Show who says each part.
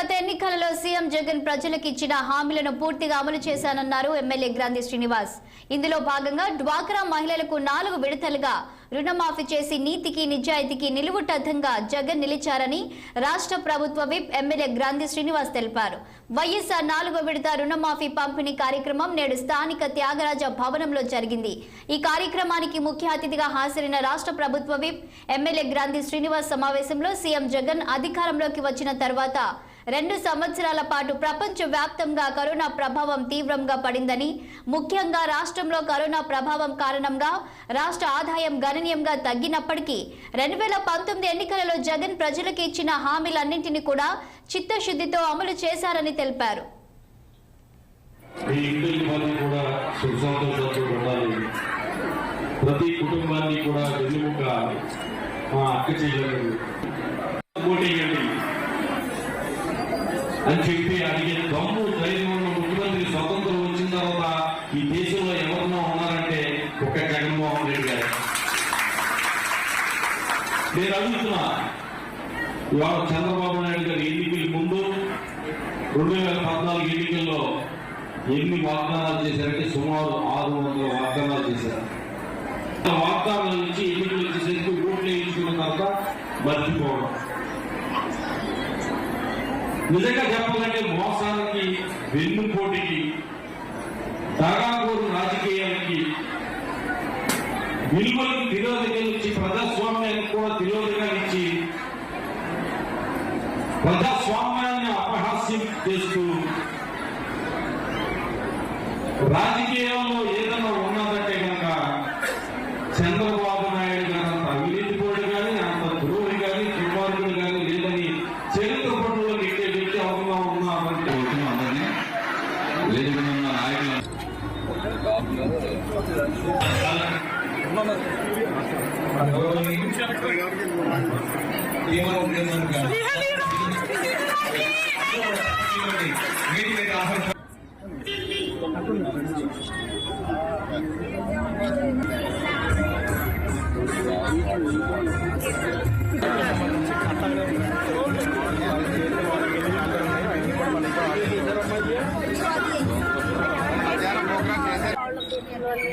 Speaker 1: గత ఎన్నికలలో సీఎం జగన్ ప్రజలకు ఇచ్చిన హామీలను పూర్తిగా అమలు చేశానన్నారు ఎమ్మెల్యే గ్రాంథి శ్రీనివాస్. ఇందులో భాగంగా డ్వాక్రా మహిళలకు 4 విడతలుగా రుణమాఫీ చేసి నీతికి నిజాయితీకి నిలువుటద్దంగా జగన్ నిలిచారని రాష్ట్ర ప్రభుత్వ విప్ ఎమ్మెల్యే గ్రాంథి శ్రీనివాస్ తెలిపారు. వైఎస్ఆర్ 4వ విడత రుణమాఫీ పంపిణీ కార్యక్రమం నేడు స్థానిక త్యాగరాజ భవనంలో జరిగింది. ఈ కార్యక్రమానికి ముఖ్య అతిథిగా హాజరైన రాష్ట్ర ప్రభుత్వ విప్ ఎమ్మెల్యే గ్రాంథి శ్రీనివాస్ సమావేశంలో సీఎం జగన్ అధికారంలోకి వచ్చిన తర్వాత 2 సంవత్సరాల పాటు ప్రపంచ వ్యాప్తంగా కరోనా ప్రభావం తీవ్రంగా పడిందని, ముఖ్యంగా రాష్ట్రంలో కరోనా ప్రభావం కారణంగా రాష్ట్ర ఆదాయం గణనీయంగా తగ్గినప్పటికీ 2019 ఎన్నికలలో జగన్ ప్రజలకు ఇచ్చిన హామీలన్నింటినీ కూడా చిత్తశుద్ధితో అమలు చేశారని తెలిపారు.
Speaker 2: ప్రతి కుటుంబాన్ని కూడా వెన్నుముక అక్క చెల్లెలు అని చెప్పి అడిగే దమ్ము ధైర్యం ఉన్న ముఖ్యమంత్రి స్వతంత్రం వచ్చిన తర్వాత ఈ దేశంలో ఎవరన్నా ఉన్నారంటే ఒక్క జగన్మోహన్ రెడ్డి గారు. నేను అడుగుతున్నా, ఇవాళ చంద్రబాబు నాయుడు గారు ఎన్నికల ముందు 2014 ఎన్నికల్లో ఎన్ని వాగ్దానాలు చేశారంటే సుమారు 600 వాగ్దానాలు చేశారు. వాగ్దానాల నుంచి ఎన్నికలు చేసేందుకు ఓట్లు వేయించుకున్న తర్వాత మర్చిపోవడం. నిజంగా చెప్పాలంటే మోసానికి, వెన్నుపోటీకి, దగాకోరు రాజకీయాలకి, విలువలకు తిరోధకాలు ఇచ్చి, ప్రజాస్వామ్యానికి కూడా తిరోధకాలు ఇచ్చి, ప్రజాస్వామ్యాన్ని అపహాస్యం చేస్తూ రాజకీయాల్లో ఏదైనా ఉన్నదంటే కనుక చంద్రబాబు నాయుడు గారు అంత అవినీతిపరుడు కానీ, అంత ద్రోహి కానీ, దుర్మార్గుడు కానీ లేదని చరిత్ర పట్టులో నెట్టే వ్యక్తి అవసరం ఉన్నామంటే అందరినీ వేదికనున్న నాయకులు
Speaker 3: Thank you.